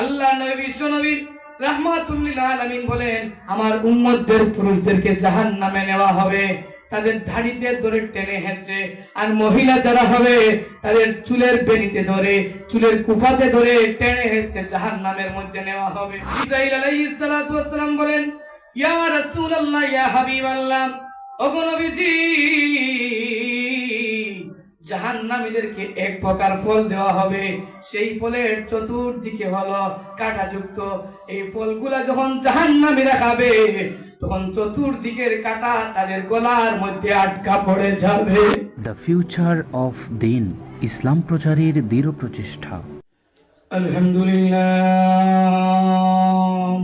আল্লাহ নবী বিশ্বনবী রাহমাতুল্লিল আলামিন বলেন, আমার উম্মতদের পুরুষদেরকে জাহান্নামে নেওয়া হবে তাদের দাড়িতে ধরে টেনে হেঁচড়ে, আর মহিলা যারা হবে তাদের চুলের বেনিতে ধরে, চুলের কুফাতে ধরে টেনে হেঁচড়ে জাহান্নামের মধ্যে নেওয়া হবে। জিবরাইল আলাইহিস সালাতু ওয়াস সালাম বলেন, ইয়া রাসূলুল্লাহ, ইয়া হাবিবাল্লাহ, ওগো নবীজি, জাহান্নামীদেরকে এক প্রকার ফল দেওয়া হবে, সেই ফলের চতুর্দিকে হলো কাঁটাযুক্ত। এই ফলগুলা যখন জাহান্নামীরা খাবে তখন চতুর্দিকের কাঁটা তাদের গলার মধ্যে আটকা পড়ে যাবে। দ্য ফিউচার অফ দিন, ইসলাম প্রচারের দৃঢ় প্রচেষ্টা। আলহামদুলিল্লাহ,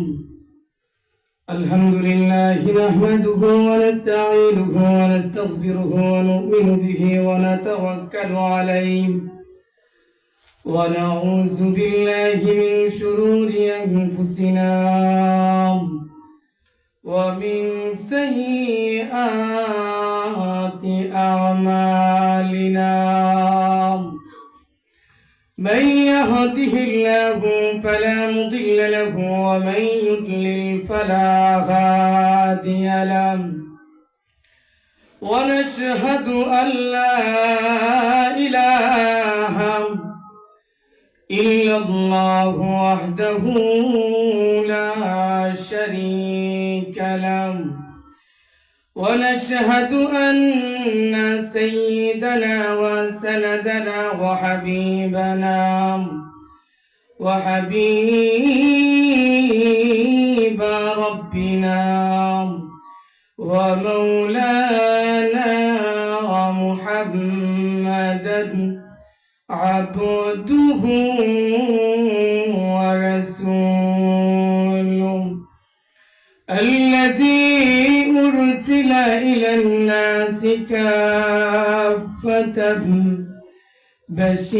আলহামদুলিল্লাহ নাহমাদুহু ওয়া নাস্তাঈনুহু ওয়া নাস্তাগফিরুহু ওয়া নু'মিনু বিহি ওয়া নাতাওয়াক্কালু আলাইহি ওয়া নাউযু বিল্লাহি মিন শুরুরি আনফুসিনা ওয়া মিন সাইয়্যাতি আ'মালিনা। من يهده الله فلا مضل له ومن يضلل فلا هادي له، ونشهد أن لا إله إلا الله وحده لا شريك له، ونشهد أن سيدنا وسندنا وحبيبنا وحبيب ربنا ومولانا محمدا عبده ورسوله الذي أرسل إلى الناس كافة بشيرا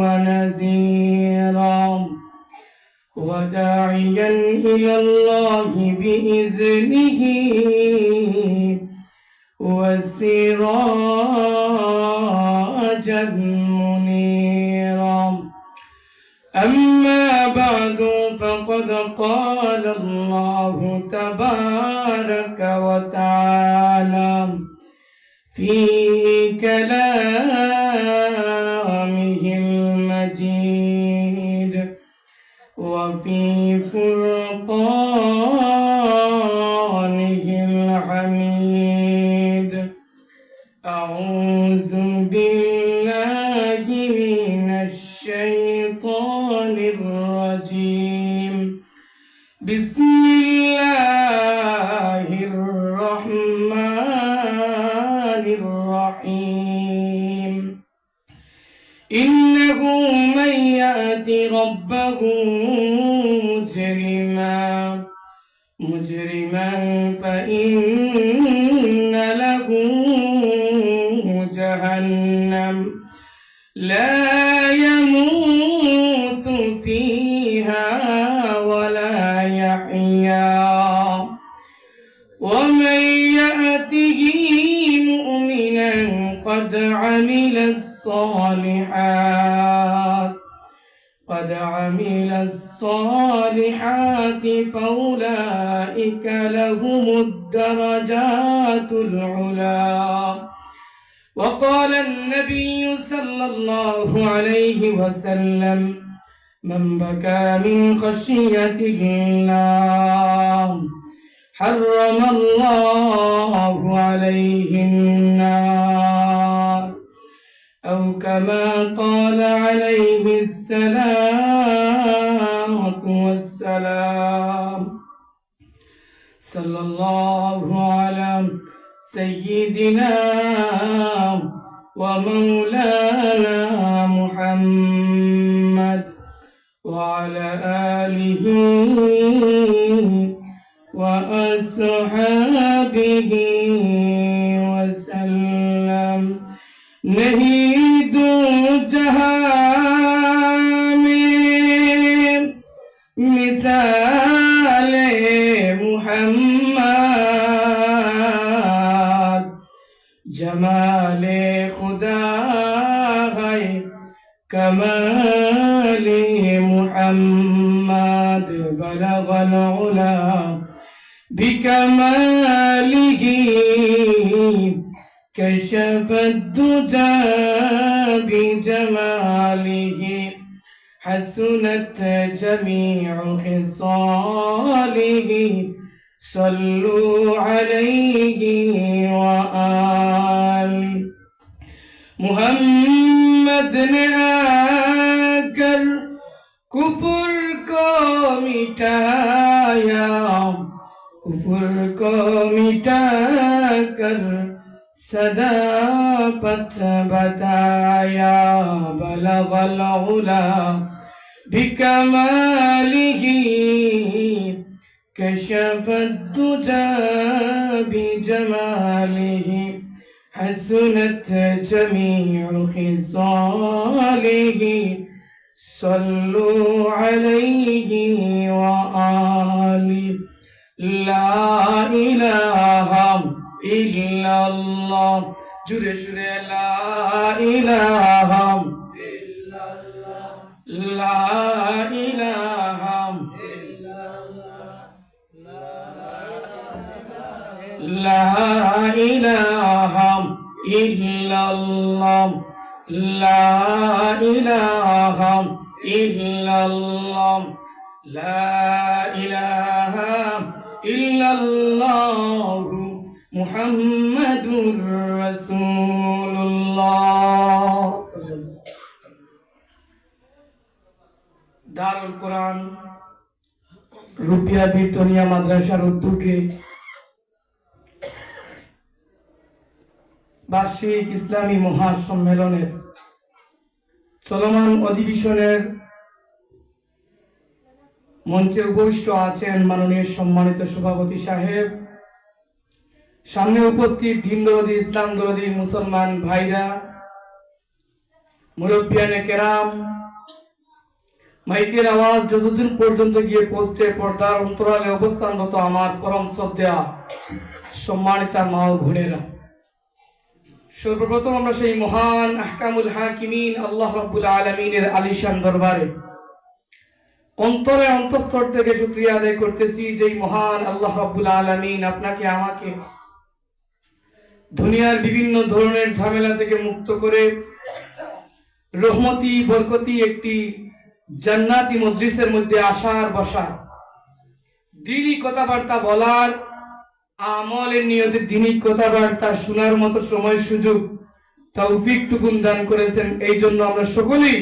ونذيرا وداعيا إلى الله بإذنه وسراجا منيرا. أما بعد فقد قال الله تبارك وتعالى في كلامه المجيد وفي فرقانه الحميد. أعوذ بالله من الشيطان الرجيم. بسم الله الرحمن الرحيم. إنه من يأت ربه مجرما فإن له جهنم لا يموت فيها ولا يحيا، ومن يأته مؤمنا قد عمل الصالحات فأولئك لهم الدرجات العلى. وقال النبي صلى الله عليه وسلم: من بكى من خشية الله حرم الله عليه النار، أو كما قال عليه الصلاة والسلام. صلى الله على سيدنا ومولانا محمد وعلى آله وأصحابه وسلم. नहीं दो जहां में मिसाले मुहम्मद, जमाले खुदा है كمال محمد بلغ العلا بكماله كشف الدجى بجماله حسنت جميع خصاله صلوا عليه وآله محمد نے آकर کفر کو مٹایا کفر کو مٹا کر صداقت بتایا بلغ العلا بکمالہ كشف الدجى بجماله حسنت جميع خصاله صلوا عليه وآله لا إله إلا الله جرے شرے لا إله إلا الله لا إله لا إله إلا الله لا إله إلا الله لا إله إلا الله محمد رسول الله দারুল কোরআন রুপিয়া বিতনিয়া মাদ্রাসার উদ্যোগে বার্ষিক ইসলামী মহাসম্মেলনের চলমান অধিবেশনের মঞ্চে উপবিষ্ট আছেন মাননীয় সম্মানিত সভাপতি সাহেব, সামনে উপস্থিত দিন দরদি ইসলাম দরদি মুসলমান ভাইরা, মুরব্বিয়ানে কেরাম, মাইকের আওয়াজ যতদূর পর্যন্ত গিয়ে পৌঁছতে পর্দার অন্তরালে অবস্থানরত আমার পরম শ্রদ্ধেয়া সম্মানিতা মা ও বোনেরা, সর্বপ্রথম আমরা সেই মহান আহকামুল হাকিমিন আল্লাহ রাব্বুল আলামিনের আলিশান দরবারে অন্তরে অন্তঃস্থল থেকে শুকরিয়া আদায় করতেছি যে মহান আল্লাহ রাব্বুল আলামিন আপনাকে আমাকে দুনিয়ার বিভিন্ন ধরনের ঝামেলা থেকে মুক্ত করে রহমতি বরকতি একটি জান্নাতি মজলিসের মধ্যে আসার বসার, দ্বীনি কথাবার্তা বলার, আমলের নিয়তে দ্বীনি কথাবার্তা শোনার মতো সময় সুযোগ তৌফিক টুকুন দান করেছেন। এই জন্য আমরা সকলেই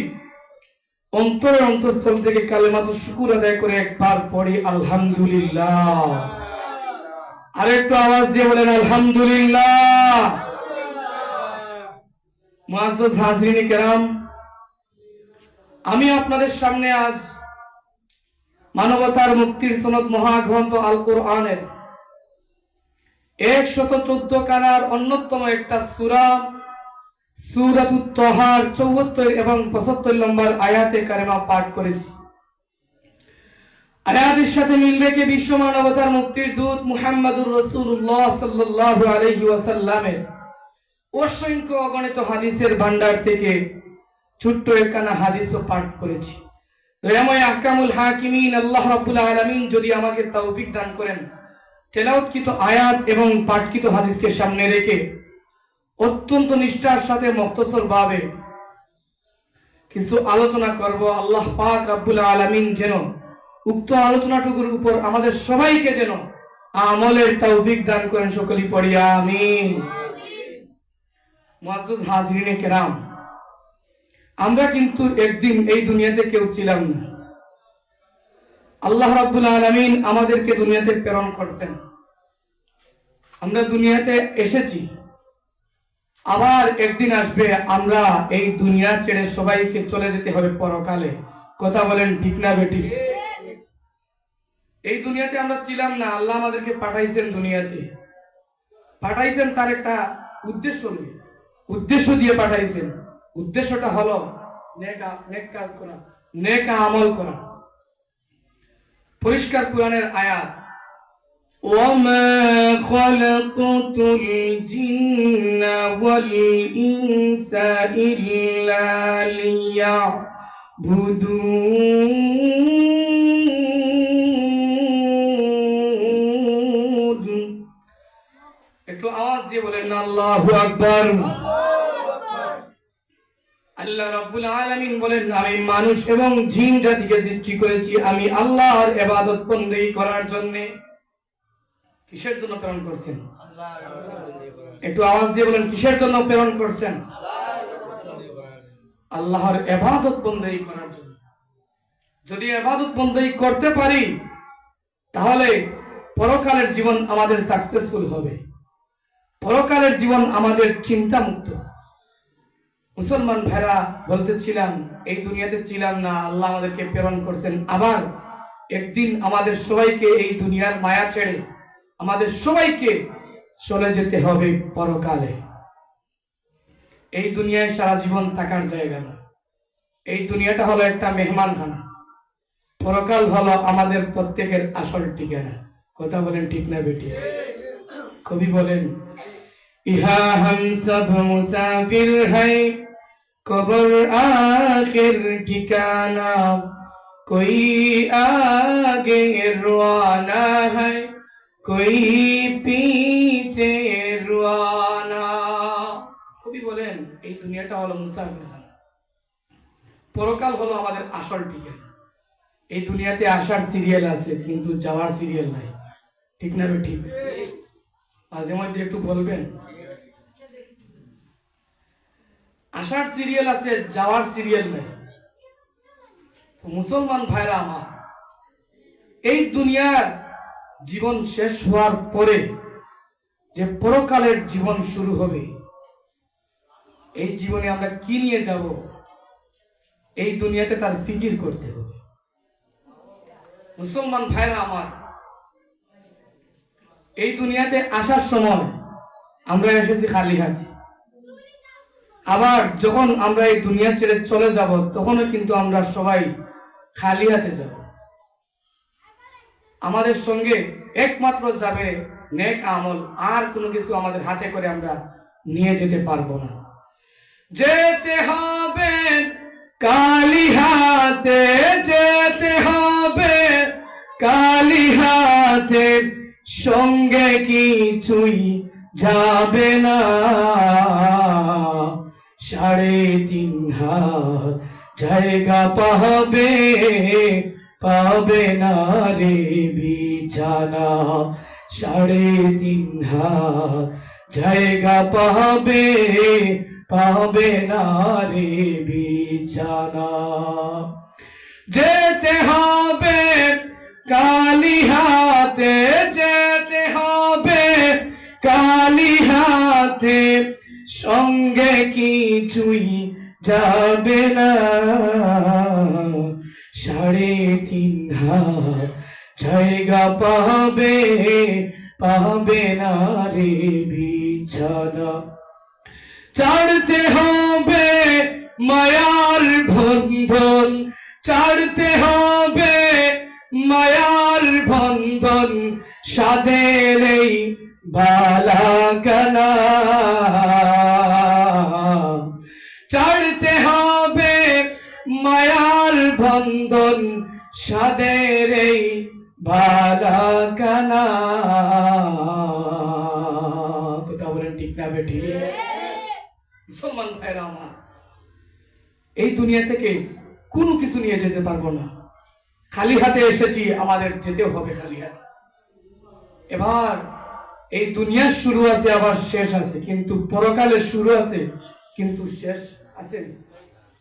অন্তরের অন্তঃস্থল থেকে কালেমাতুশ শুকুর আদায় করে একবার পড়ি আলহামদুলিল্লাহ। আর একটু আওয়াজ দিয়ে বলেন আলহামদুলিল্লাহ। মুআজ্জাজ হাজরিনে কেরাম, আমি আপনাদের সামনে আজ মানবতার মুক্তির সনদ মহাগ্রন্থ আল কোরআনের 114 কানার অন্যতম একটা সূরা সূরাতুত তাহার 74 এবং 75 নম্বর আয়াতে কারিমা পাঠ করেছি। আয়াতের সাথে মিল রেখে বিশ্ব মানবতার মুক্তির দূত মুহাম্মদুর রাসূলুল্লাহ সাল্লাল্লাহু আলাইহি ওয়াসাল্লামের অসংখ্য অগণিত হাদিসের ভান্ডার থেকে ছোট্ট একখানা হাদিসও পাঠ করেছি। দয়াময় আহকামুল হাকিমিন আল্লাহ রাব্বুল আলামিন যদি আমাকে তৌফিক দান করেন, তেলাওয়াতকৃত আয়াত এবং পাঠকৃত হাদিসকে সামনে রেখে অত্যন্ত নিষ্ঠার সাথে মুখতসর ভাবে কিছু আলোচনা করব। আল্লাহ পাক রাব্বুল আলামিন যেন উক্ত আলোচনাটুকুর উপর আমাদের সবাইকে যেন আমলের তৌফিক দান করেন, সকলেই পড়ি আমিন। মুআজ্জাজ হাজরিনে কেরাম, আমরা কিন্তু একদিন এই দুনিয়াতে কেউ ছিলাম না। আল্লাহ রাব্বুল আলামিন আমাদেরকে দুনিয়াতে প্রেরণ করছেন। আমরা দুনিয়াতে এসেছি, আবার একদিন আসবে আমরা এই দুনিয়া ছেড়ে সবাইকে চলে যেতে হবে পরকালে। কথা বলেন ঠিক না বেটি? এই দুনিয়াতে আমরা ছিলাম না, আল্লাহ আমাদেরকে পাঠাইছেন দুনিয়াতে। পাঠাইছেন তার একটা উদ্দেশ্য দিয়ে পাঠাইছেন। উদ্দেশ্যটা হলো নেক কাজ করা, নেক আমল করা। পরিষ্কার কোরআনের আয়াত, وما خلقت الجن والإنس إلا ليعبدون একটু আওয়াজ দিয়ে বলেন আল্লাহু আকবার। আল্লাহ রাব্বুল আলামিন বলেন, আমি মানুষ এবং জিন জাতিকে সৃষ্টি করেছি আমি আল্লাহর ইবাদত বندگی করার জন্য। কিসের জন্য প্রেরণ করছেন? একটু আওয়াজ দিয়ে বলেন, কিসের জন্য প্রেরণ করছেন? আল্লাহর ইবাদত বندگی করার জন্য। যদি ইবাদত বندگی করতে পারি তাহলে পরকালের জীবন আমাদের সাকসেসফুল হবে, পরকালের জীবন আমাদের চিন্তা মুক্ত। মুসলমান ভাইরা বলতেছিলাম, এই দুনিয়াতে ছিলাম না, আল্লাহ আমাদেরকে প্রেরণ করছেন। আবার একদিন আমাদের সবাইকে এই দুনিয়ার মায়া ছেড়ে আমাদের সবাইকে চলে যেতে হবে পরকালে। এই দুনিয়ায় সারা জীবন থাকার জায়গা না। এই দুনিয়াটা হলো একটা মেহমানখানা, পরকাল হলো আমাদের প্রত্যেকের আসল ঠিকানা। কথা বলেন ঠিক না বেটি? কবি বলেন, ইহা হাম সব মুসাফির হ্যায়, কবর আখির ঠিকানা, কোই আগে রওয়ানা হ্যায়, কোই পিছে রওয়ানা। কবি বলেন, এই দুনিয়াটা হলো মুসাফিরখানা, পরকাল হলো আমাদের আসল ঠিকানা। এই দুনিয়াতে আসার সিরিয়াল আছে কিন্তু যাওয়ার সিরিয়াল নাই। ঠিক না ঠিক? মাঝে মধ্যে একটু বলবেন, আসার সিরিয়াল আছে, যাওয়ার সিরিয়াল নাই। মুসলমান ভাইরা আমার, এই দুনিয়ার জীবন শেষ হওয়ার পরে যে পরকালের জীবন শুরু হবে, এই জীবনে আমরা কি নিয়ে যাব, এই দুনিয়াতে তার ফিকির করতে হবে। মুসলমান ভাইরা আমার, এই দুনিয়াতে আসার সময় আমরা এসেছি খালি হাতে, আবার যখন আমরা এই দুনিয়া ছেড়ে চলে যাব তখনও কিন্তু আমরা সবাই খালি হাতে যাব। আমাদের সঙ্গে একমাত্র যাবে নেক আমল, আর কোনো কিছু আমাদের হাতে করে আমরা নিয়ে যেতে পারবো না। যেতে হবে কালি হাতে, যেতে হবে কালি হাতে, সঙ্গে কিছুই যাবে না। 3.5 হাত জায়গা পাবে, পাবে না রে বিছানা। 3.5 হাত জায়গা পাবে, পাবে না রে বিছানা। যেতে হবে কালি হাতে, যেতে হবে কালি হাতে, সঙ্গে কিছুই যাবে না। 3.5 হাত জায়গা পাবে, পাবে না রে বিছানা। ছাড়তে হবে মায়ার বন্ধন, ছাড়তে হবে মায়ার বন্ধন, সাদের এই বালাখানা। ছাড়তে হবে মায়ার বন্ধন, সাদের এই বালাখানা। কথা বলেন ঠিক না বেটি? মুসলমান ভাইরা আমার, এই দুনিয়া থেকে কোনো কিছু নিয়ে যেতে পারবো না, খালি হাতে এসেছি, আমাদের যেতে হবে খালি হাতে। এবার এই দুনিয়ার শুরু আছে আবার শেষ আছে, কিন্তু পরকালের শুরু আছে কিন্তু শেষ আছে?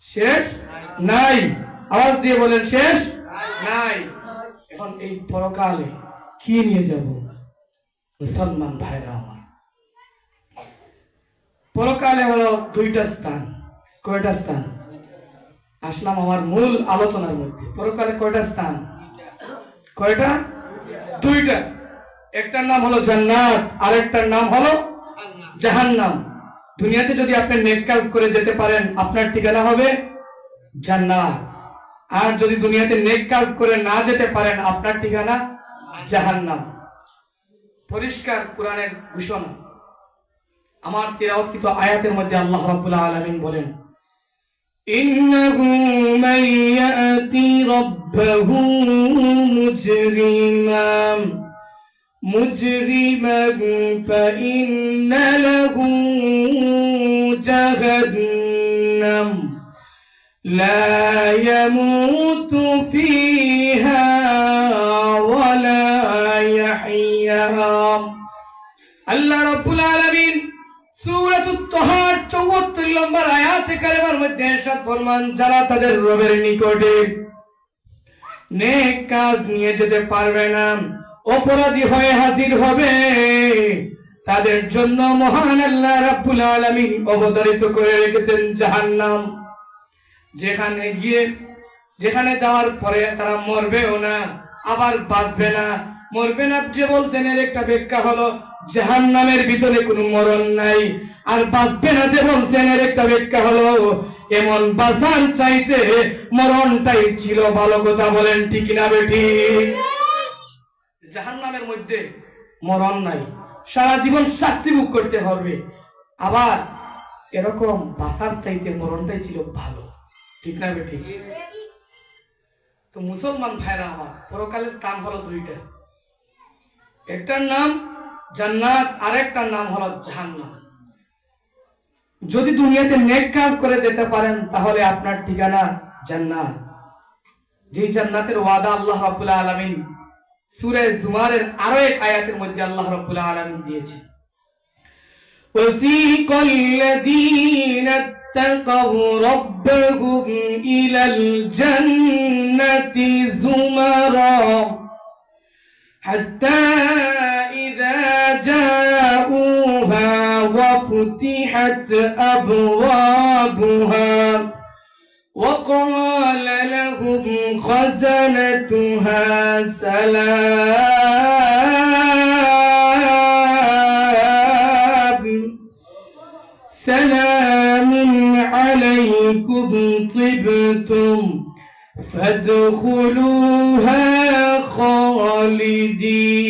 শেষ নাই। আওয়াজ দিয়ে বলেন, শেষ নাই। এখন এই পরকালে কি নিয়ে যাব মুসলমান ভাইরা আমার? পরকালে হলো 2টা স্থান। কয়টা স্থান? আসলাম আমার মূল আলোচনার মধ্যে। পরকালে কয়টা স্থান? কয়টা? 2টা। একটার নাম হলো জান্নাত, আরেকটার নাম হলো জাহান্নাম। দুনিয়াতে যদি আপনি নেক কাজ করে যেতে পারেন, আপনার ঠিকানা হবে জান্নাত। আর যদি দুনিয়াতে নেক কাজ করে না যেতে পারেন, আপনার ঠিকানা জাহান্নাম। পরিষ্কার কোরআনের ঘোষণা। আমার তিলাওয়াতকৃত আয়াতের মধ্যে আল্লাহ রাব্বুল আলামিন বলেন, ইন্নাহু মান ইয়াতি রাব্বাহু মুজরিমান ফাইন্না লাহু জাহান্নাম লা ইয়ামুতু ফিহা ওয়া লা ইয়াহইয়া। আল্লাহ রাব্বুল আলামিন সূরাতুত তাহার 74 নম্বর আয়াতে কারিমার মধ্যে ইরশাদ ফরমান, যারা তাদের রবের নিকটে নেক কাজ নিয়ে যেতে পারবে না, অপরাধী হয়ে হাজির হবে, তাদের জন্য মহান আল্লাহ রাব্বুল আলামিন অবতারিত করে রেখেছেন জাহান্নাম। যেখানে যাওয়ার পরে তারা মরবেও না, আবার বাঁচবে না। মরবে না যে বলছেন এর একটা ব্যাখ্যা হলো জাহান্নামের ভিতরে কোনো মরণ নাই, আর বাঁচবে না যে বলছেন এর একটা ব্যাখ্যা হলো এমন বাঁচার চাইতে মরণটাই ছিল ভালো। কথা বলেন ঠিক না বেঠি? জাহান্নামের মধ্যে মরণ নাই, সারা জীবন শাস্তি ভোগ করতে হবে। আবার এরকম বাঁচার চাইতে মরণটাই ছিল ভালো। ঠিক না বেঠি? তো মুসলমান ভাইরা আমার, পরকালের স্থান হলো দুইটা, একটার নাম জান্নাত, আরেকটার নাম হলো জাহান্নাম। যদি দুনিয়াতে নেক কাজ করে যেতে পারেন তাহলে আপনার ঠিকানা জান্নাত। যে জান্নাতের ওয়াদা আল্লাহ রাব্বুল আলামিন সূরা জুমারের আরো এক আয়াতের মধ্যে আল্লাহ রাব্বুল আলামিন দিয়েছেন, ওয়াসিকাল লাযীনা ইত্তাকাউ রাব্বাহুম ইলাল জান্নাতি যুমারা হাত্তা ইযা জাউহা ওয়া ফুতিহাত আবওয়াবুহা وقال لهم خزنتها سلام عليكم طبتم فادخلوها خالدين.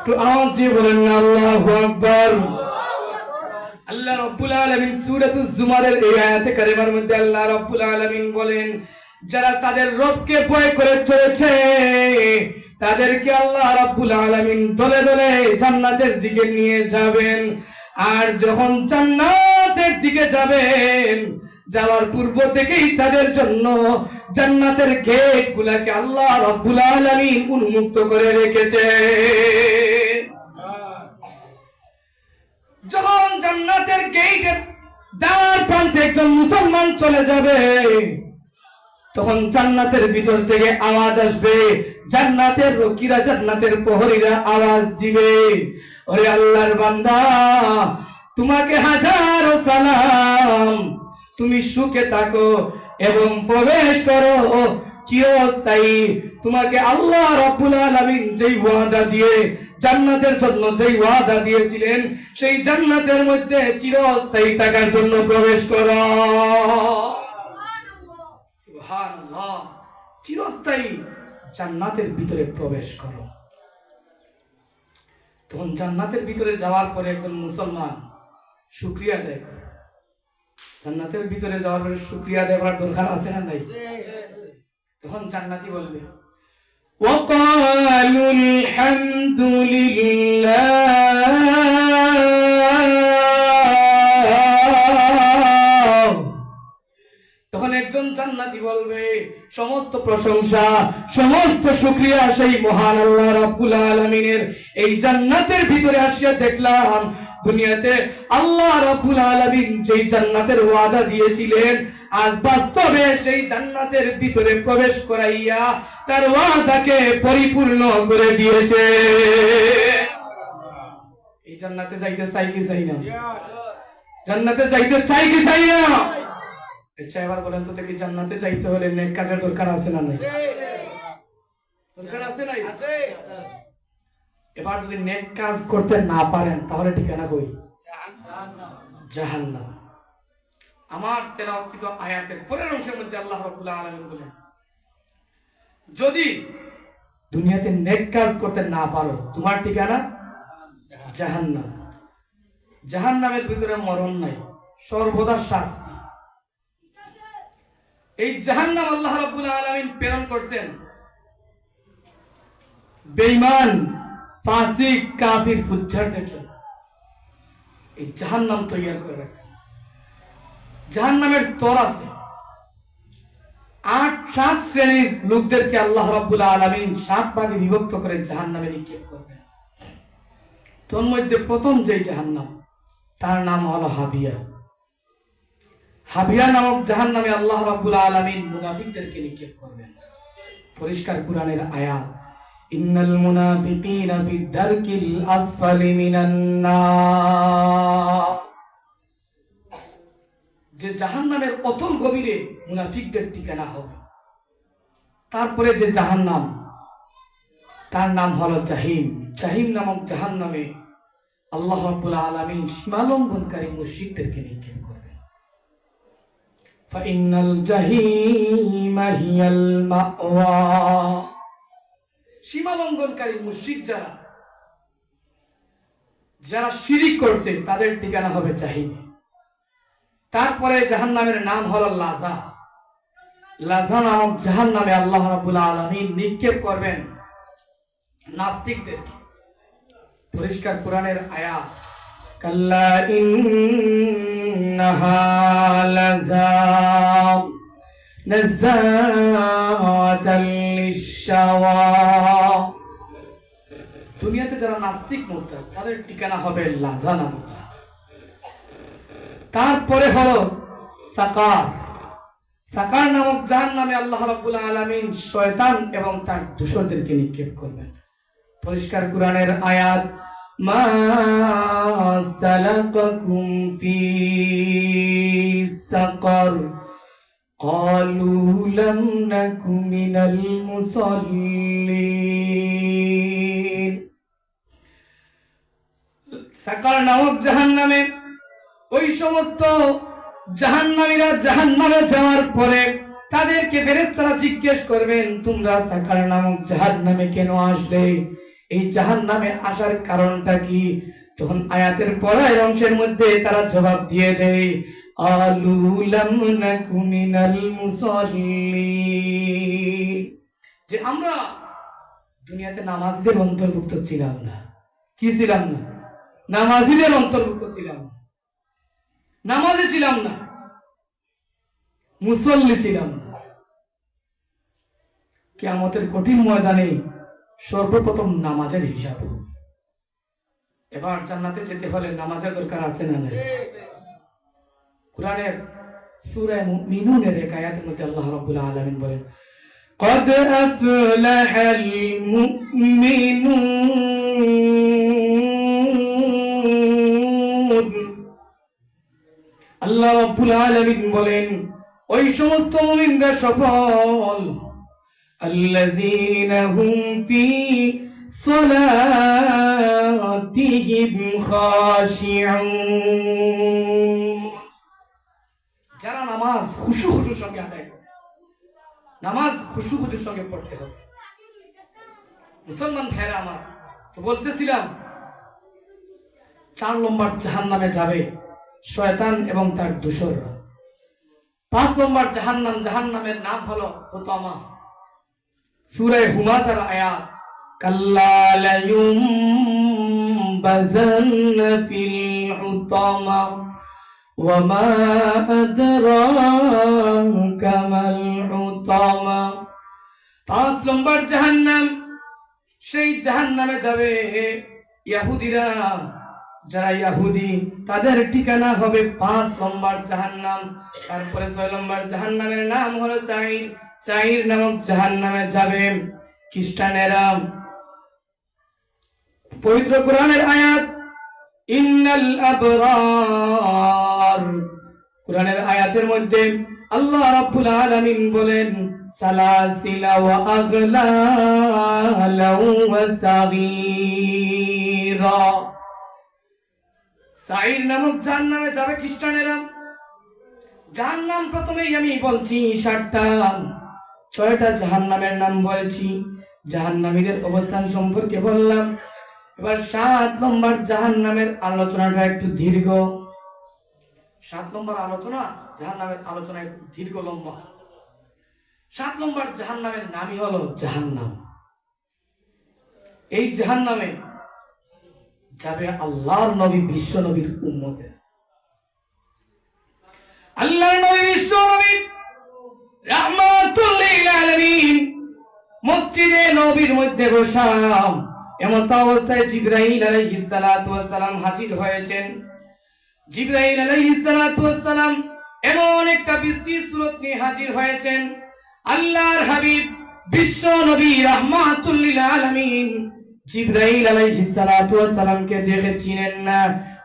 তো আওয়াজ দিয়ে বলেন আল্লাহু আকবার। আল্লাহ রাব্বুল আলামিন সূরাতুজ জুমারের এই আয়াতে কারিমার মধ্যে আল্লাহ রাব্বুল আলামিন বলেন, যারা তাদের রবকে ভয় করে চলেছে তাদেরকে আল্লাহ রাব্বুল আলামিন দলে দলে জান্নাতের দিকে নিয়ে যাবেন। আর যখন জান্নাতের দিকে যাবেন, যাওয়ার পূর্ব থেকেই তাদের জন্য জান্নাতের গেট গুলাকে আল্লাহ রাব্বুল আলামিন উন্মুক্ত করে রেখেছে। যখন জান্নাতের গেটের দ্বার প্রান্তে একজন মুসলমান চলে যাবে, তখন জান্নাতের ভিতর থেকে আওয়াজ আসবে, জান্নাতের রক্ষীরা, জান্নাতের প্রহরীরা আওয়াজ দিবে, ওরে আল্লাহর বান্দা, তোমাকে হাজারো সালাম, তুমি সুখে থাকো এবং প্রবেশ করো চিরস্থায়ী। তোমাকে আল্লাহ রাব্বুল আলামিন যেই ওয়াদা দিয়ে জান্নাতের জন্য যেই ওয়াদা দিয়েছিলেন, সেই জান্নাতের মধ্যে চিরস্থায়ী থাকার জন্য প্রবেশ করো। সুবহানাল্লাহ, চিরস্থায়ী জান্নাতের ভিতরে প্রবেশ করো। তখন জান্নাতের ভিতরে যাওয়ার পরে একজন মুসলমান শুকরিয়া দেয়। জান্নাতের ভিতরে যাওয়ার পরে শুকরিয়া দেওয়ার দরকার আছে না নাই? তখন জান্নাতি বলবে, وقالوا الحمد لله। তখন একজন জান্নাতি বলবে, সমস্ত প্রশংসা, সমস্ত শুকরিয়া সেই মহান আল্লাহ রাব্বুল আলামিনের। এই জান্নাতের ভিতরে আসিয়া দেখলাম দুনিয়াতে আল্লাহ রাব্বুল আলামিন যেই জান্নাতের ওয়াদা দিয়েছিলেন, আজ বাস্তবে সেই জান্নাতের ভিতরে প্রবেশ করাইয়া তার ওয়াদাকে পরিপূর্ণ করে দিয়েছে। এই জান্নাতে যাইতে চাই কি চাই না? জান্নাতে যাইতে চাই কি চাই না? আচ্ছা, এবার বলেন তো দেখি, জান্নাতে যাইতে হলে নেক কাজের দরকার আছে না নাই? দরকার আছে নাই? এবার যদি নেক কাজ করতে না পারেন তাহলে ঠিকানা কই? জাহান্নাম। আমার তেলাওয়াতকৃত আয়াতের পরের অংশের মধ্যে আল্লাহ রাব্বুল আলামিন বলেন, যদি দুনিয়াতে নেক কাজ করতে না পারো, তোমার ঠিকানা জাহান্নাম। জাহান্নামের ভিতরে মরণ নাই, সর্বদা শাস্তি। এই জাহান্নাম আল্লাহ রাব্বুল আলামিন প্রেরণ করছেন বেঈমান, ফাসিক, কাফির, ফুজ্জারদের জন্য। এই জাহান্নাম তৈরি করে রাখছেন। জাহান্নামের স্তর আছে, 7 শ্রেণীর লোকদেরকে আল্লাহ রাব্বুল আলামিন 7 ভাগে বিভক্ত করে জাহান্নামে নিক্ষেপ করবেন। তোর মধ্যে প্রথম যে জাহান্নাম, তার নাম হলো হাবিয়া। হাবিয়া নামক জাহান্নামে আল্লাহ রাব্বুল আলামিন মুনাফিকদেরকে নিক্ষেপ করবেন। পরিষ্কার কোরআনের আয়াত, ইন্নাল মুনাফিকিনা ফিদ দারকিল আসফালি মিনান নার। যে জাহান্নামের অতল গভীরে মুনাফিকদের ঠিকানা হবে। তারপরে যে জাহান্নাম, তার নাম হলো জাহিম। জাহিম নামক জাহান্নামে আল্লাহ রাব্বুল আলামিন সীমালঙ্ঘনকারী মুশরিকদেরকে নিক্ষেপ করবেন। ফাইনাল জাহিমা হিয়াল মাওয়া। সীমালঙ্ঘনকারী মুশরিক যারা শিরিক করছে, তাদের ঠিকানা হবে জাহিম। তারপরে জাহান্নামের নাম হলো লাযা। লাযা নামক জাহান্নামে আল্লাহ রাব্বুল আলামিন নিক্ষেপ করবেন নাস্তিকদেরকে। পরিষ্কার কোরআনের আয়াত, কাল্লা ইন্নাহা লাযা নাযাতাল লিশাওয়া। দুনিয়াতে যারা নাস্তিক মুরতাদ, তাদের ঠিকানা হবে লাযা নামক। তারপরে হলো সাকার। সাকার নামক জাহান্নামে আল্লাহ রাব্বুল আলামিন শয়তান এবং তার দূষরদেরকে নিক্ষেপ করবেন। পরিষ্কার কোরআনের আয়াত, মা সালাকাকুম ফি সাকার ক্বালু লাম নাকু মিনাল মুসাল্লিন। সাকার নামক জাহান্নামে ওই সমস্ত জাহান্নামীরা জাহান্নামে যাওয়ার পরে তাদেরকে ফেরেশতারা জিজ্ঞেস করবেন, তোমরা সাকার নামক জাহান্নামে কেন আসলে? এই জাহান্নামে আসার কারণটা কি? তখন আয়াতের পরের অংশের মধ্যে তারা জবাব দিয়ে দেয়, ক্বালু লাম নাকু মিনাল মুসাল্লিন। যে আমরা দুনিয়াতে নামাজীদের অন্তর্ভুক্ত ছিলাম না। কি ছিলাম না? নামাজীদের অন্তর্ভুক্ত ছিলাম না। নামাজে ছিলাম না, মুসল্লি ছিলাম না। কিয়ামতের কঠিন ময়দানে সর্বপ্রথম নামাজের হিসাব। এবার জান্নাতে যেতে হলে নামাজের দরকার আছে না নাই? কোরআনের সূরা মুমিনুনের এক আয়াতের মধ্যে আল্লাহ রাব্বুল আলামিন বলেন, قد أفلح المؤمنون। আল্লাহ রাব্বুল আলামিন বলেন, ওই সমস্ত মুমিনরা সফল, আল্লাযীনা হুম ফি সালাতিহিম খাশিউন। যারা নামাজ খুশু-খুশুর সঙ্গে আদায় করে। নামাজ খুশু-খুশুর সঙ্গে পড়তে হবে। মুসলমান ভাইরা আমার, তো বলতেছিলাম 4 নম্বর জাহান্নামে যাবে শয়তান এবং তার দূষররা। 5 নম্বর জাহান্নাম, জাহান্নামের নাম হলো হুতামা। সূরা হুমাযার আয়াত, কাল্লা লা ইউমবাযান্না ফিল হুতামা ওয়া মা আদরাকা মাল হুতামা। 5 নম্বর জাহান্নাম, সেই জাহান্নামে যাবে ইহুদিরা। যারা ইহুদি, তাদের ঠিকানা হবে 5 নম্বর জাহান্নাম। তারপরে 6 নম্বর জাহান্নামের নাম হলো সাইর। সাইর নামক জাহান্নামে যাবে খ্রিস্টানেরা। পবিত্র কোরআনের আয়াত, ইন্নাল আবরার। কোরআনের আয়াতের মধ্যে আল্লাহ রাব্বুল আলামিন বলেন, সালাসিলা ওয়া আগলালা ওয়া সাগীরা। সাইর নামক জাহান্নামে যাবে খ্রিস্টানেরা। জাহান্নাম প্রথমেই আমি বলছি 7টা। 6টা জাহান্নামের নাম বলছি, জাহান্নামীদের অবস্থান সম্পর্কে বললাম। এবার 7 নম্বর জাহান্নামের আলোচনাটা একটু দীর্ঘ। 7 নম্বর আলোচনা, জাহান্নামের আলোচনা একটু দীর্ঘ লম্বা। 7 নম্বর জাহান্নামের নামই হলো জাহান্নাম। এই জাহান্নামে যাবে আল্লাহর নবী, বিশ্ব নবীর উম্মতের। আল্লাহর নবী, বিশ্ব নবী রাহমাতুল লিল আলামিন মসজিদে নবীর মধ্যে বসা এমন অবস্থায় জিবরাইল আলাইহিস সালাতু ওয়াস সালাম হাজির হয়েছেন। জিবরাইল আলাইহিস সালাতু ওয়াস সালাম এমন একটা বিশ্রী সূরত নিয়ে হাজির হয়েছেন। আল্লাহর হাবিব বিশ্ব নবী রাহমাতুল লিল আলামিন জিবরাইল আলাইহিস সালাতু ওয়াস সালামকে দেখে চিনেন না।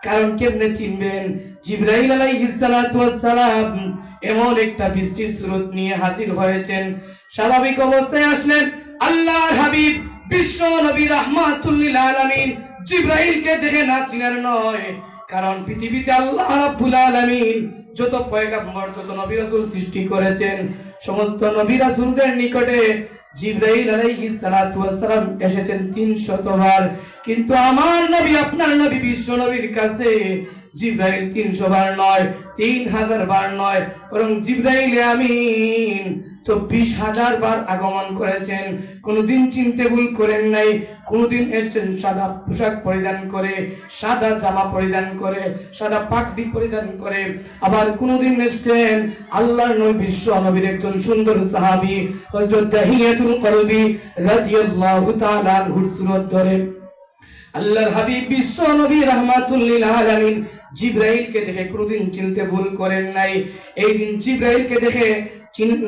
কারণ কেমনে চিনবেন? জিবরাইল আলাইহিস সালাতু ওয়াস সালাম এমন একটা বিশ্রী সূরত নিয়ে হাজির হয়েছেন। স্বাভাবিক অবস্থায় আসলেন আল্লাহর হাবিব বিশ্ব নবী রাহমাতুল লিল আলামিন জিবরাইলকে দেখে না চিনার নয়। কারণ পৃথিবীতে আল্লাহ রাব্বুল আলামিন যত পয়গম্বর, যত নবী রাসূল সৃষ্টি করেছেন, সমস্ত নবী রাসূলদের নিকটে জিবরাইল আলাইহিস সালাতু ওয়াস সালাম এসেছেন 300 বার। কিন্তু আমার নবী, আপনার নবী বিশ্ব নবীর কাছে জিবরাইল 300 বার নয়, 3000 বার নয়, বরং জিবরাইল আমিন 24,000 বার আগমন করেছেন। কোনদিন চিনতে ভুল করেন নাই। কোনদিন এসেছেন সাদা পোশাক পরিধান করে, সাদা জামা পরিধান করে, সাদা পাগড়ি পরিধান করে। আবার কোনদিন এসেছেন আল্লাহর নবী বিশ্ব নবীর একজন সুন্দর সাহাবী হযরত দাহিয়াতুল কলবি রাদিয়াল্লাহু তাআলা আনহুর সুন্নাত ধরে আল্লাহর হাবিব বিশ্ব নবী রাহমাতুল লিল আলামিন জিবরাইলকে দেখে কোনদিন চিনতে ভুল করেন নাই। এই দিন জিবরাইলকে দেখে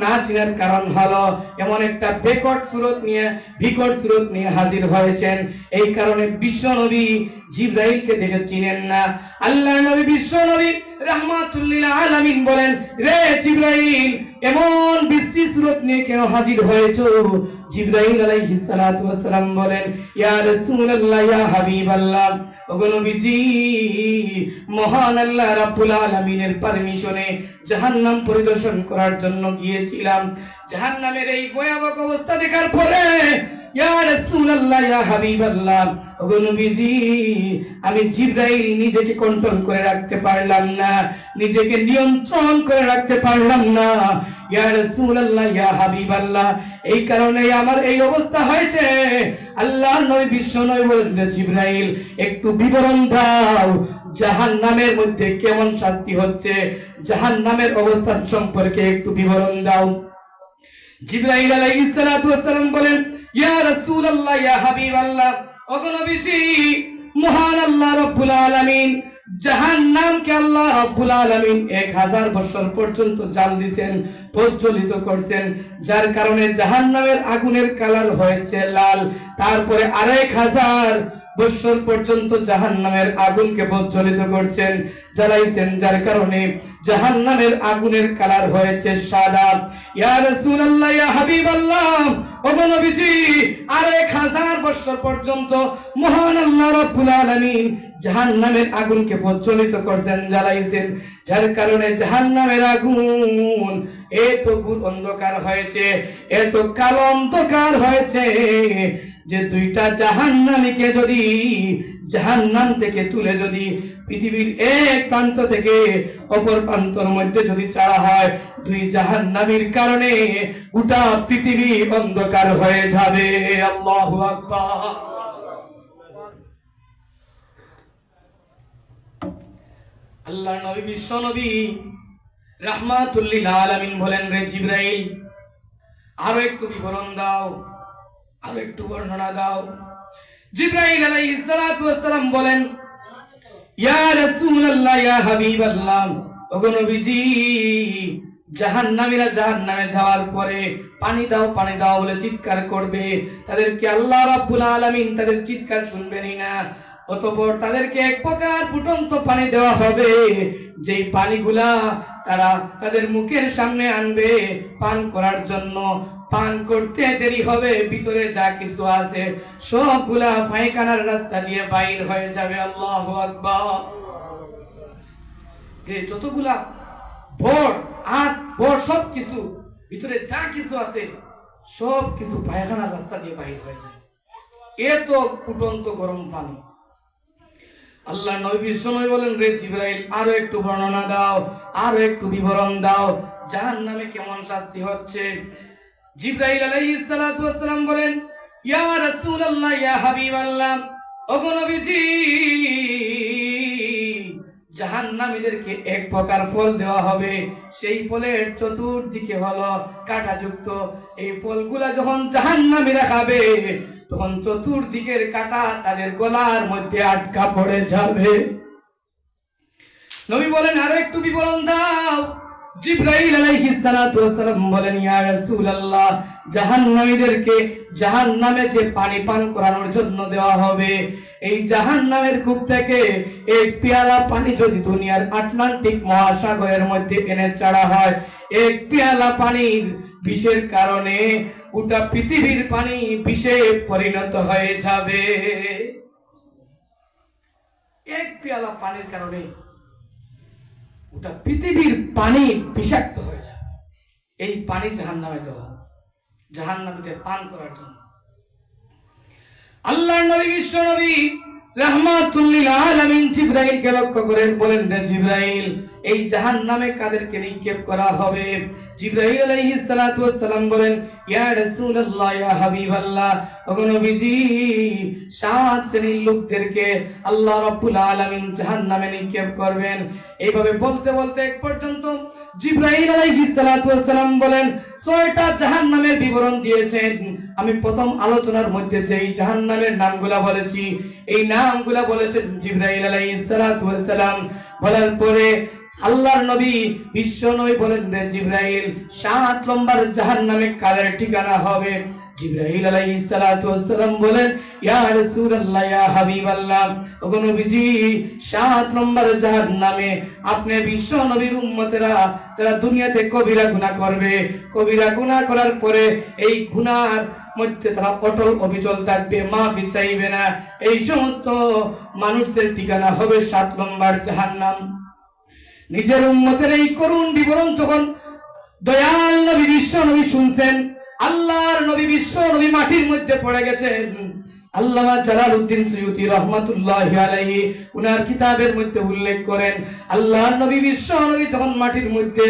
না চিনার কারণ হলো এমন একটা বিকট সুরত নিয়ে হাজির হয়েছেন। এই কারণে বিশ্ব নবী জিবরাইলকে দেখে চিনেন না। আল্লাহর নবী বিশ্ব নবী রাহমাতুল লিল আলামিন বলেন, রে জিবরাইল, এমন বিশ্রী সুরত নিয়ে কেন হাজির হয়েছো? জিবরাইল আলাইহিস সালাতু ওয়াস সালাম বলেন, ইয়া রাসূলুল্লাহ, ইয়া হাবিবাল্লাহ, ওগো নবীজি, মহান আল্লাহ রাব্বুল আলামিনের পারমিশনে জাহান্নাম পরিদর্শন করার জন্য গিয়েছিলাম। জাহান্নামের এই ভয়াবহ অবস্থা দেখার পরে ইয়া রাসূলুল্লাহ, ইয়া হাবিবাল্লাহ, ওগো নবীজি, আমি জিবরাইল নিজেকে কন্ট্রোল করে রাখতে পারলাম না, নিজেকে নিয়ন্ত্রণ করে রাখতে পারলাম না। ইয়া রাসূলুল্লাহ, ইয়া হাবিবাল্লাহ, এই কারণে আমার এই অবস্থা হয়েছে। আল্লাহর নবী বিশ্ব নবী বলেন, জিবরাইল, একটু বিবরণ দাও, জাহান্নামের মধ্যে কেমন শাস্তি হচ্ছে, জাহান্নামের অবস্থান সম্পর্কে একটু বিবরণ দাও। জিবরাইল আলাইহিস সালাতু ওয়াস সালাম বলেন, ইয়া রাসূলুল্লাহ, ইয়া হাবিবাল্লাহ, ওগো নবীজি, মহান আল্লাহ রাব্বুল আলামিন জাহান্নামকে আল্লাহ রাব্বুল আলামিন 1000 বছর পর্যন্ত জাল দিবেন, প্রজ্বলিত করছেন, যার কারণে জাহান্নামের আগুনের কালার হয়েছে লাল। তারপরে 1000 বছর পর্যন্ত জাহান্নামের আগুনকে প্রজ্বলিত করছেন, জ্বালাইছেন, যার কারণে জাহান্নামের আগুনের কালার হয়েছে সাদা। ইয়া রাসূলুল্লাহ, ইয়া হাবিবাল্লাহ, ওগো নবীজি, 1000 বছর পর্যন্ত মহান আল্লাহ রাব্বুল আলামিন জাহান্নামের আগুনকে প্রজ্বলিত করছেন, জ্বালাইছেন, যার কারণে জাহান্নামের আগুন এত ঘোর অন্ধকার হয়েছে, এত কালো অন্ধকার হয়েছে যে 2টা জাহান্নামীকে যদি জাহান্নাম থেকে তুলে যদি পৃথিবীর এক প্রান্ত থেকে অপর প্রান্তর মধ্যে যদি ছাড়া হয়, 2 জাহান্নামীর কারণে গোটা পৃথিবী অন্ধকার হয়ে যাবে। আল্লাহু আকবার। আল্লাহর নবী বিশ্ব নবী রাহমাতুল লিল আলামিন বলেন, রে জিবরাইল, আরো একটু বিবরণ দাও, আরো একটু বর্ণনা দাও। জিবরাইল আলাইহিস সালাতু ওয়াস সালাম বলেন, ইয়া রাসূলুল্লাহ, ইয়া হাবিবাল্লাহ, ওগো নবীজি, জাহান্নামীরা জাহান্নামে যাওয়ার পরে পানি দাও, পানি দাও বলে চিৎকার করবে। তাদেরকে আল্লাহ রাব্বুল আলামিন তাদের চিৎকার শুনবেনই না। অতঃপর তাদেরকে এক প্রকার ফুটন্ত পানি দেওয়া হবে, যেই পানিগুলা তারা তাদের মুখের সামনে আনবে পান করার জন্য। পান করতে দেরি হবে, ভিতরে যা কিছু আছে সবগুলা পায়খানার রাস্তা দিয়ে বাইর হয়ে যাবে। আল্লাহু আকবার। যে যতগুলা ভর সব কিছু ভিতরে যা কিছু আছে সব কিছু পায়খানার রাস্তা দিয়ে বাহির হয়ে যায়, এত ফুটন্ত গরম পানি। আল্লাহ নবী বিশ্বনবী বলেন, রে জিবরাইল, আরো একটু বর্ণনা দাও, আরো একটু বিবরণ দাও, জাহান্নামে কেমন শাস্তি হচ্ছে। জিবরাইল আলাইহিস সালাতু ওয়াস সালাম বলেন, ইয়া রাসূলুল্লাহ, ইয়া হাবিবাল্লাহ, ওগো নবীজি, জাহান্নামীদেরকে এক প্রকার ফল দেওয়া হবে, সেই ফলের চতুর্দিকে হলো কাঁটাযুক্ত। এই ফলগুলা যখন জাহান্নামীরা খাবে, তখন চতুর্দিকের কাঁটা তাদের গলার মধ্যে আটকা পড়ে যাবে। নবী বলেন, আরো একটু বিবরণ দাও। জিবরাইল আলাইহিস সালাতু ওয়াস সালাম বলেন, ইয়া রাসূলুল্লাহ, জাহান্নামীদেরকে জাহান্নামে যে পানি পান করানোর জন্য দেওয়া হবে, এই জাহান্নামের কূপ থেকে এক পেয়ালা পানি যদি দুনিয়ার আটলান্টিক মহাসাগরের মধ্যে এনে ছাড়া হয়, এক পেয়ালা পানির বিষের কারণে গোটা পৃথিবীর পানি বিষে পরিণত হয়ে যাবে। এক পেয়ালা পানির কারণে গোটা পৃথিবীর পানি বিষাক্ত হয়ে যাবে। এই পানি জাহান্নামে দেওয়া, জাহান্নামীদের পান করার জন্য। আল্লাহর নবী বিশ্ব নবী রাহমাতুল লিল আলামিন জিবরাইলকে লক্ষ্য করে বলেন, রে জিবরাইল, এই জাহান্নামে কাদেরকে নিক্ষেপ করা হবে? জিবরাইল আলাইহিস সালাতু ওয়াস সালাম বলেন, ইয়া রাসূলুল্লাহ, ইয়া হাবিবাল্লাহ, ওগো নবীজি, 7 শ্রেণীর লোকদেরকে আল্লাহ রাব্বুল আলামিন জাহান্নামে নিক্ষেপ করবেন। এইভাবে বলতে বলতে এক পর্যন্ত জিবরাইল আলাইহিস সালাতু ওয়াস সালাম বলেন, 6টা জাহান্নামের বিবরণ দিয়েছেন। আমি প্রথম আলোচনার মধ্যে যে এই জাহান্নামের নামগুলা বলেছি, এই নামগুলা বলেছেন জিবরাইল আলাইহিস সালাতু ওয়াস সালাম। বলার পরে আল্লাহর নবী বিশ্ব নবী বলেন, রে জিবরাইল, 7 নম্বর জাহান্নামে কাদের ঠিকানা হবে? জিবরাইল আলাইহিস সালাতু ওয়াস সালাম বলেন, ইয়া রাসূলুল্লাহ, ইয়া হাবিবাল্লাহ, ওগো নবীজি, 7 নম্বর জাহান্নামে আপনি বিশ্ব নবীর উম্মতেরা যারা দুনিয়াতে কবিরা গুনাহ করবে, কবিরা গুনাহ করার পরে এই গুনার মধ্যে তারা অটল অবিচল থাকবে, মাফি চাইবে না, এই সমস্ত মানুষদের ঠিকানা হবে 7 নম্বর জাহান্নাম। নিজের উম্মতের এই করুণ বিবরণ যখন দয়াল নবী বিশ্ব নবী শুনছেন, আল্লাহর নবী বিশ্ব নবী মাটির মধ্যে পড়ে গেছেন। আল্লামা জালালউদ্দিন সুয়ুতী রাহমাতুল্লাহি আলাইহি উনার কিতাবের মধ্যে উল্লেখ করেন, আল্লাহর নবী বিশ্ব নবী যখন মাটির মধ্যে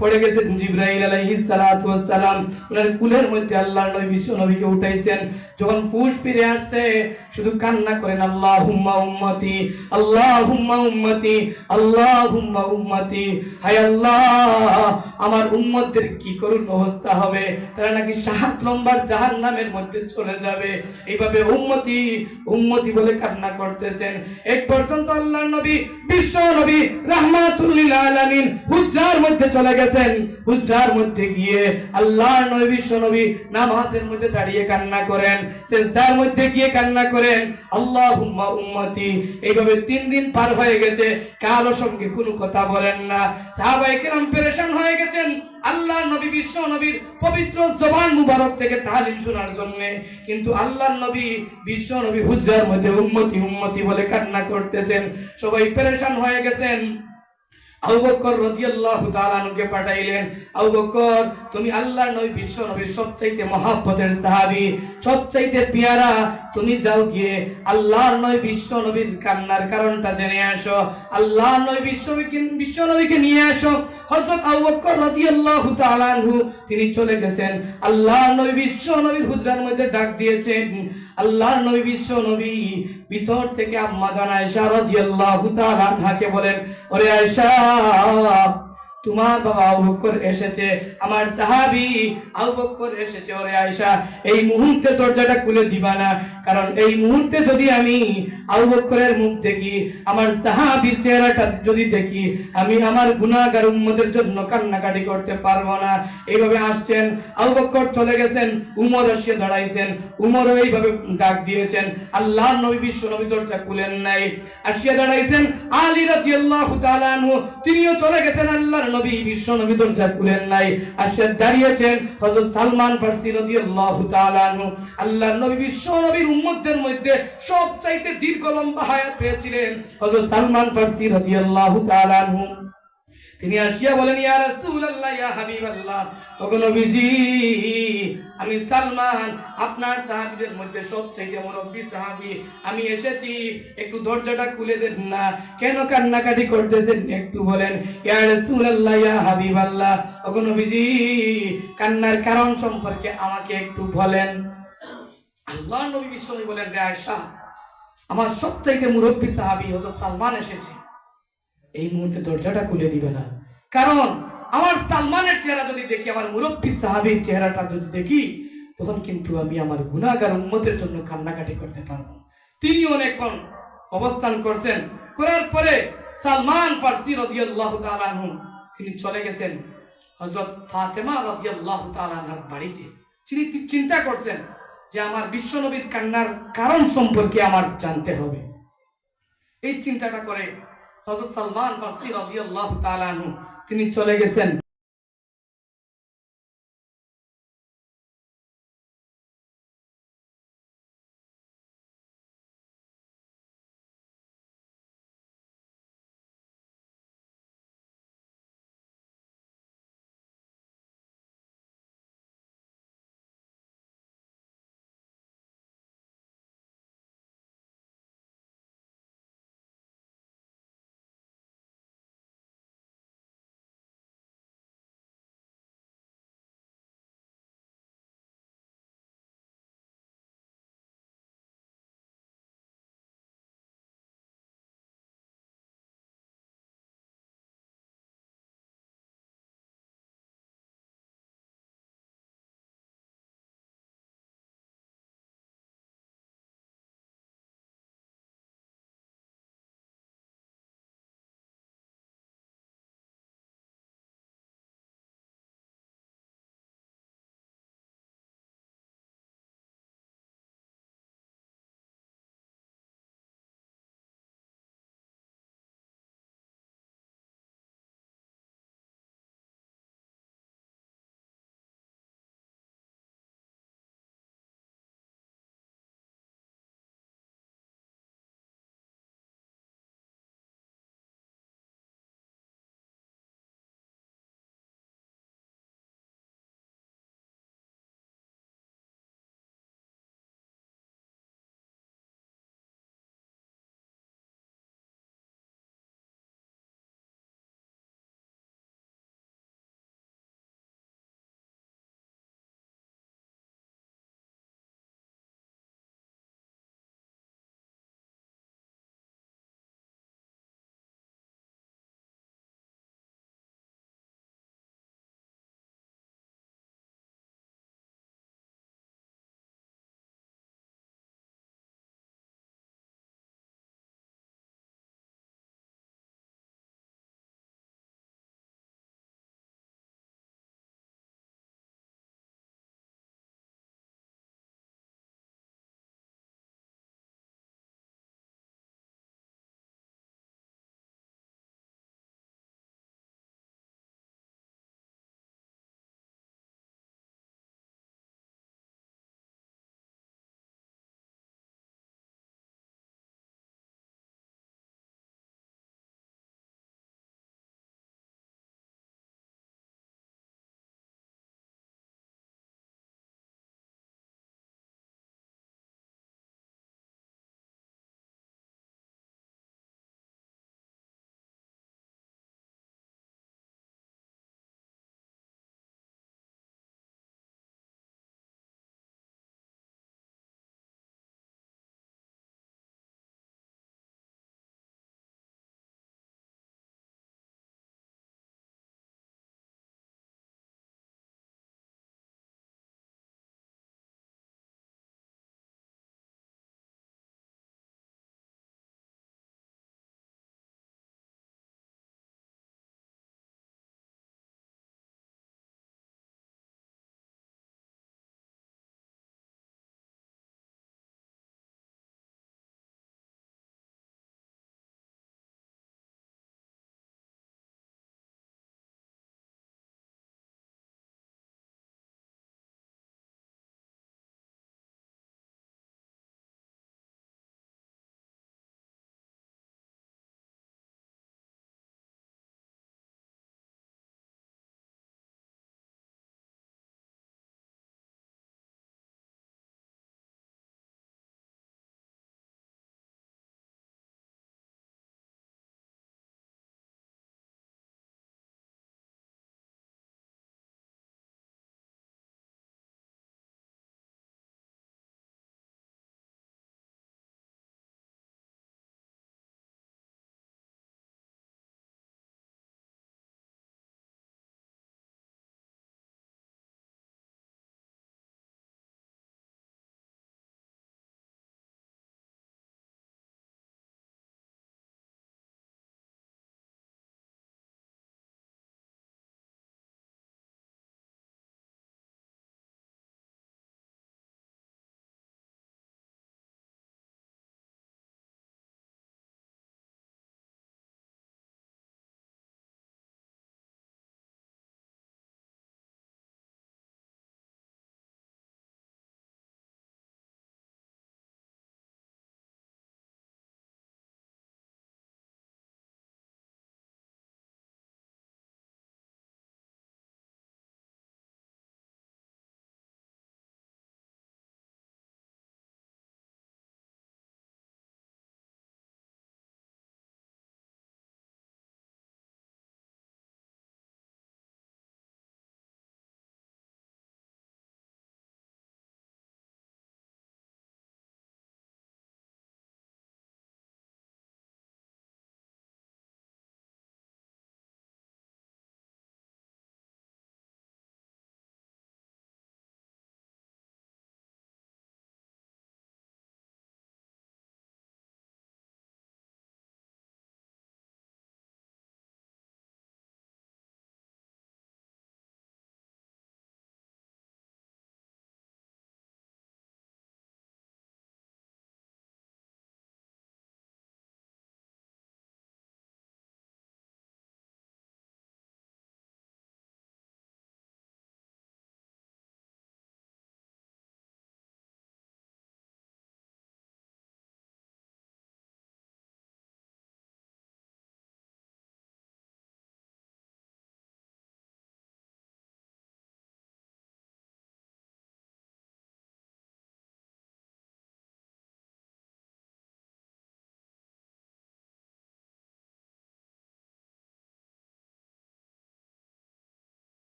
পড়ে গেছেন, জিবরাইল আলাইহিস সালাতু ওয়াস সালাম উনার কুলের মধ্যে আল্লাহর নবী বিশ্ব নবীকে উঠাইছেন। যখন ফুস ফিরে আসছে, শুধু কান্না করেন, আল্লাহুম্মা উম্মতি, আল্লাহুম্মা উম্মতি, আল্লাহুম্মা উম্মতি, হায় আল্লাহ, আমার উম্মতদের কি করুণ অবস্থা হবে, তারা নাকি 7 নম্বর জাহান্নামের মধ্যে চলে যাবে। এইভাবে উম্মতি উম্মতি বলে কান্না করতেছেন। এক পর্যন্ত আল্লাহর নবী বিশ্ব নবী রাহমাতুল লিল আলামিন হুজরার মধ্যে চলে গেছেন। হুজরার মধ্যে গিয়ে আল্লাহর নবী বিশ্ব নবী নামাজের মধ্যে দাঁড়িয়ে কান্না করেন, সিজদার মধ্যে গিয়ে কান্না করেন, আল্লাহুম্মা উম্মতি। এইভাবে 3 দিন পার হয়ে গেছে, কারো সঙ্গে কোনো কথা বলেন না। সাহাবায়ে কেরাম পেরেশান হয়ে গেছেন আল্লাহর নবী বিশ্ব নবীর পবিত্র জবান মুবারক থেকে তালিম শোনার জন্য, কিন্তু আল্লাহর নবী বিশ্ব নবী হুজরার মধ্যে উম্মতি উম্মতি বলে কান্না করতেছেন। সবাই পেরেশান হয়ে গেছেন। আবু বকর রাদিয়াল্লাহু তাআলা আনহুকে পাঠাইলেন, আবু বকর, তুমি আল্লাহর নবী বিশ্ব নবীর সবচাইতে মহব্বতের সাহাবী, সবচাইতে পেয়ারা, তুমি যাও গিয়ে আল্লাহর নবী বিশ্ব নবীর কান্নার কারণটা জেনে আসো, আল্লাহর নবী বিশ্ব নবীকে নিয়ে আসো। হযরত আবু বকর রাদিয়াল্লাহু তাআলা আনহু তিনি চলে গেছেন, আল্লাহর নবী বিশ্ব নবীর হুজরার মধ্যে ডাক দিয়েছেন। আল্লাহর নবী বিশ্ব নবী ভিতর থেকে আম্মা জান আয়েশা রাদিয়াল্লাহু তাআলা আনহাকে বলেন, ওরে আয়েশা, তোমার বাবা আবু বকর এসেছে, আমার সাহাবী আবু বকর এসেছে। ওরে আয়েশা, এই মুহূর্তে দরজাটা খুলে দিবা না, কারণ এই মুহূর্তে যদি আমি আবু বকরের মুখ দেখি, আমার সাহাবীর চেহারাটা যদি দেখি, আমি আমার গুনাহগার উম্মতের জন্য কান্নাকাটি করতে পারবো না। এইভাবে আসছেন, আবু বকর চলে গেছেন, উমর এসে দাঁড়াইছেন, উমরও এইভাবে ডাক দিয়েছেন। আল্লাহর নবী বিশ্ব নবী দরজা খুলেন নাই, আসিয়া দাঁড়াইছেন আলী রাদিয়াল্লাহু তাআলা আনহু, তিনিও চলে গেছেন, আল্লাহর নবী বিশ্ব নবী দরজা খুলেন নাই, আসিয়া দাঁড়িয়েছেন হযরত সালমান ফারসি রাদিয়াল্লাহু তাআলা আনহু। আল্লাহর নবী বিশ্ব নবীর উম্মতদের মধ্যে সবচাইতে দীর্ঘ লম্বা হায়াত পেয়েছিলেন হযরত সালমান ফারসি রাদিয়াল্লাহু তাআলা আনহু। তিনি আসিয়া বলেন, ইয়া রাসূলুল্লাহ, ইয়া হাবিবাল্লাহ, ওগো নবীজি, আমি সালমান, আপনার সাহাবীদের মধ্যে সবচেয়ে মুরব্বী সাহাবী, আমি এসেছি, একটু দরজাটা খুলে দেন না, কেন কান্নাকাটি করতেছেন একটু বলেন। ইয়া রাসূলুল্লাহ, ইয়া হাবিবাল্লাহ, ওগো নবীজি, কান্নার কারণ সম্পর্কে আমাকে একটু বলেন। আল্লাহর নবী বিশ্বনবী বলেন, রে আয়েশা, আমার সবচাইতে মুরব্বী সাহাবী হযরত সালমান এসেছে, এই মুহূর্তে দরজাটা খুলে দিবে না, কারণ আমার সালমানের চেহারা যদি দেখি, আমার মুরব্বী সাহাবীর চেহারাটা যদি দেখি, তখন কিন্তু আমি আমার গুনাহগার উম্মতের জন্য কান্নাকাটি করতে পারবো। তিনি অনেকক্ষণ অবস্থান করছেন, করার পরে সালমান ফারসি রাদিয়াল্লাহু তাআলা আনহু তিনি চলে গেছেন হযরত ফাতেমা রাদিয়াল্লাহু তাআলা আনহার বাড়িতে। তিনি চিন্তা করছেন যে আমার বিশ্বনবীর কান্নার কারণ সম্পর্কে আমার জানতে হবে। এই চিন্তাটা করে হযরত সালমান ফারসি রাদিয়াল্লাহু তাআলা আনহু তিনি চলে গেছেন